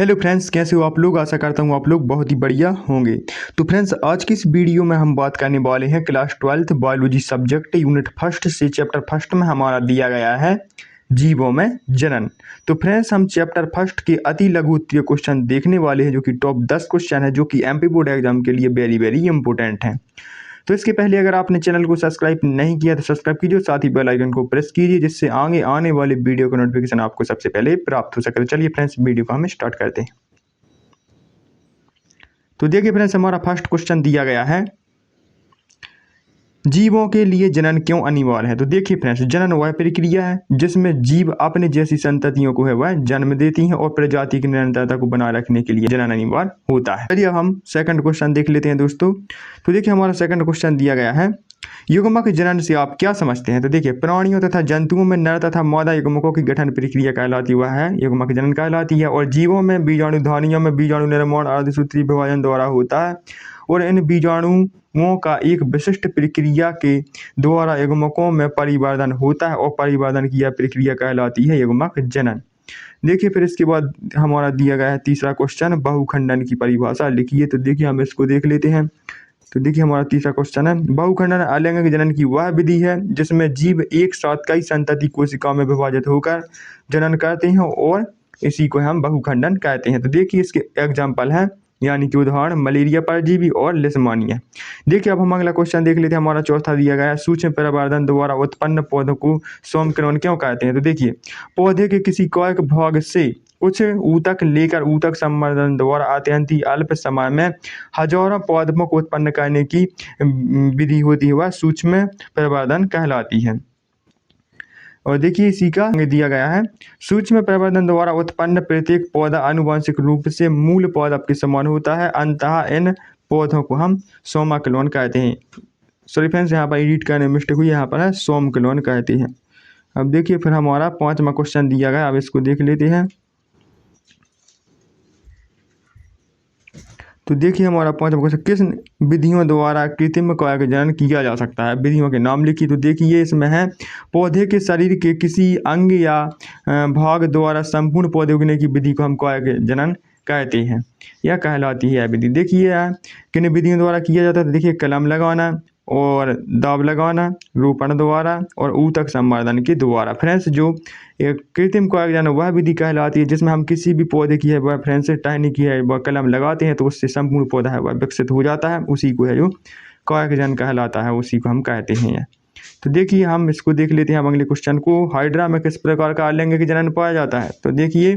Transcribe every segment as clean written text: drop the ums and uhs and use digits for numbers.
Hello friends, कैसे हो आप लोग। आशा करता हूँ आप लोग बहुत ही बढ़िया होंगे। तो फ्रेंड्स, आज की इस वीडियो में हम बात करने वाले हैं class 12th biology subject unit first से चैप्टर फर्स्ट में हमारा दिया गया है जीवों में जनन। तो फ्रेंड्स, हम चैप्टर फर्स्ट के अति लघु उत्तरीय क्वेश्चन देखने वाले हैं जो कि टॉप 10 क्वेश्चन है जो कि एमपी बोर्ड एग्जाम के लिए वेरी वेरी इंपॉर्टेंट हैं। तो इसके पहले अगर आपने चैनल को सब्सक्राइब नहीं किया तो सब्सक्राइब कीजिए, साथ ही बेल आइकन को प्रेस कीजिए जिससे आगे आने वाले वीडियो का नोटिफिकेशन आपको सबसे पहले प्राप्त हो सके। तो चलिए फ्रेंड्स, वीडियो को हम स्टार्ट करते हैं। तो देखिए फ्रेंड्स, हमारा फर्स्ट क्वेश्चन दिया गया है जीवों के लिए जनन क्यों अनिवार्य है। तो देखिए फ्रेंड्स, जनन वह प्रक्रिया है जिसमें जीव अपने जैसी संततियों को है वह जन्म देती हैं और प्रजाति की निरंतरता को बनाए रखने के लिए जनन अनिवार्य होता है। चलिए अब हम सेकंड क्वेश्चन देख लेते हैं दोस्तों। तो देखिए हमारा सेकंड क्वेश्चन दिया गया है युग्मक जनन से आप क्या समझते हैं। तो देखिए, प्राणियों तथा जंतुओं में नर तथा मादा युग्मकों की गठन प्रक्रिया कहलाती हुआ है युग्मक जनन कहलाती है, और जीवों में बीजाणुधानियों में बीजाणु निर्माण अर्धसूत्री विभाजन द्वारा होता है, और इन बीजाणुओं का एक विशिष्ट प्रक्रिया के द्वारा युग्मकों में परिवर्धन होता है, और परिवर्धन की यह प्रक्रिया कहलाती है युग्मक जनन। देखिए फिर इसके बाद हमारा दिया गया है तीसरा क्वेश्चन, बहुखंडन की परिभाषा लिखिए। तो देखिए हम इसको देख लेते हैं। तो देखिए हमारा तीसरा क्वेश्चन है बहुखंडन अलैंगिक जनन की वह विधि है जिसमें जीव एक साथ कई संतति कोशिकाओं में विभाजित होकर जनन करते हैं, और इसी को हम बहुखंडन कहते हैं। तो देखिए इसके एग्जाम्पल हैं, यानी कि उदाहरण मलेरिया परजीवी और लिस्मानिया। देखिए अब हम अगला क्वेश्चन देख लेते हैं। हमारा चौथा दिया गया है सूक्ष्म परिवर्धन द्वारा उत्पन्न पौधों को सोमकिरण क्यों कहते हैं। तो देखिए, पौधे के किसी कॉयक भाग से कुछ ऊतक लेकर ऊतक संवर्धन द्वारा अत्यंत ही अल्प समय में हजारों पौधों को उत्पन्न करने की विधि होती है वह सूक्ष्म परिवर्धन कहलाती है। और देखिए इसी का दिया गया है सूक्ष्म परिवर्धन द्वारा उत्पन्न प्रत्येक पौधा आनुवंशिक रूप से मूल पौधा के समान होता है, अंततः इन पौधों को हम सोमा क्लोन कहते हैं। सॉरी फ्रेंड्स, यहाँ पर एडिट करने में मिस्टेक हुई, यहाँ पर है सोम क्लोन कहते हैं। अब देखिए फिर हमारा पांचवा क्वेश्चन दिया गया, अब इसको देख लेते हैं। तो देखिए हमारा पांचवा क्वेश्चन, किस विधियों द्वारा कृत्रिम कॉयक जनन किया जा सकता है। विधियों के नाम लिखिए। तो देखिए इसमें है पौधे के शरीर के किसी अंग या भाग द्वारा संपूर्ण पौधे उगने की विधि को हम कॉयक जनन कहते हैं, यह कहलाती है यह विधि। देखिए किन विधियों द्वारा किया जाता है। तो देखिए कलम लगाना और दाब लगाना, रोपण द्वारा और ऊतक संवर्धन के द्वारा। फ्रेंड्स, जो एक कृत्रिम कॉयक जनन वह विधि कहलाती है जिसमें हम किसी भी पौधे की है वह फ्रेंड्स टहनी की है वह कलम लगाते हैं तो उससे संपूर्ण पौधा है वह विकसित हो जाता है, उसी को है जो कॉयक जनन कहलाता है, उसी को हम कहते हैं। तो देखिए हम इसको देख लेते हैं अब अगले क्वेश्चन को, हाइड्रा में किस प्रकार का अलैंगिक जनन पाया जाता है। तो देखिए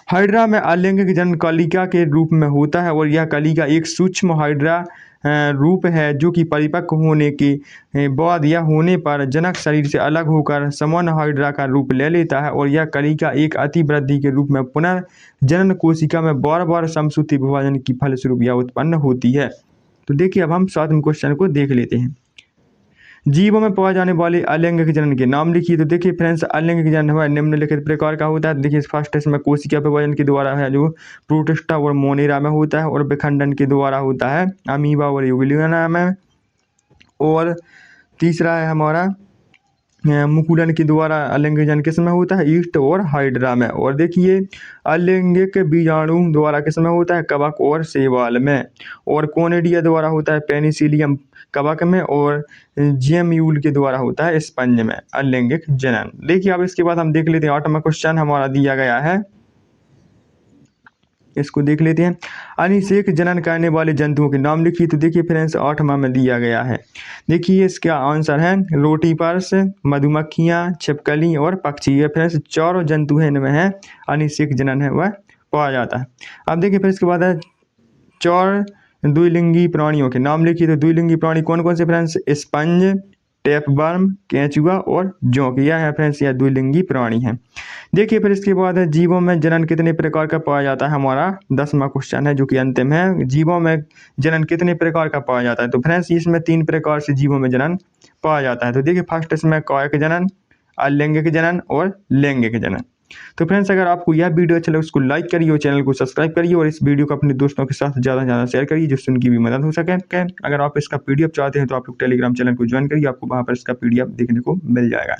हाइड्रा में अलैंगिक जनन कलिका के रूप में होता है, और यह कलिका एक सूक्ष्म हाइड्रा रूप है जो कि परिपक्व होने के बाद या होने पर जनक शरीर से अलग होकर सामान्य हाइड्रा का रूप ले लेता है, और यह कलिका एक अतिवृद्धि के रूप में पुनर्जनन कोशिका में बार बार समसूत्री विभाजन की फलस्वरूप यह उत्पन्न होती है। तो देखिए अब हम सातवें क्वेश्चन को देख लेते हैं, जीवों में पाए जाने वाले अलैंगिक जनन के नाम लिखिए। तो देखिए फ्रेंड्स, अलैंगिक जनन है निम्नलिखित प्रकार का होता है। देखिए फर्स्ट इसमें कोशिका विभाजन के द्वारा है जो प्रोटिस्टा और मोनेरा में होता है, और विखंडन के द्वारा होता है अमीबा और यूग्लिया में, और तीसरा है हमारा मुकुलन के द्वारा अलैंगिक जनन किस में होता है, ईस्ट और हाइड्रा में। और देखिए अलैंगिक बीजाणु द्वारा किस में होता है, कवक और शैवाल में, और कोनिडिया द्वारा होता है पेनिसिलियम कवक में, और जेम्यूल के द्वारा होता है स्पंज में अलैंगिक जनन। देखिए अब इसके बाद हम देख लेते हैं आठवां क्वेश्चन हमारा दिया गया है, इसको देख लेते हैं, अनिषेक जनन करने वाले जंतुओं के नाम लिखिए। तो देखिए फ्रेंड्स आठवां में दिया गया है, देखिए इसका आंसर है रोटीपर्स, मधुमक्खियाँ, छिपकली और पक्षी। ये फ्रेंड्स चारों जंतु हैं, इनमें है अनिषेक जनन है वह पाया जाता है। अब देखिए फिर इसके बाद है चार द्विलिंगी प्राणियों के नाम लिखिए। तो द्विलिंगी प्राणी कौन कौन से फ्रेंड्स, स्पंज, टैपवर्म, केंचुआ और जोंक, यह है फ्रेंड्स यह द्विलिंगी प्राणी है। देखिए फिर इसके बाद है जीवों में जनन कितने प्रकार का पाया जाता है। हमारा 10वां क्वेश्चन है जो कि अंतिम है, जीवों में जनन कितने प्रकार का पाया जाता है। तो फ्रेंड्स इसमें 3 प्रकार से जीवों में जनन पाया जाता है। तो देखिए फर्स्ट इसमें कॉयक जनन, अलैंगिक जनन और लैंगिक जनन। तो फ्रेंड्स अगर आपको यह वीडियो अच्छा लगे उसको लाइक करिए और चैनल को सब्सक्राइब करिए, और इस वीडियो को अपने दोस्तों के साथ ज़्यादा से ज़्यादा शेयर करिए जिससे उनकी भी मदद हो सके। अगर आप इसका PDF चाहते हैं तो आप लोग टेलीग्राम चैनल को ज्वाइन करिए, आपको वहाँ पर इसका PDF देखने को मिल जाएगा।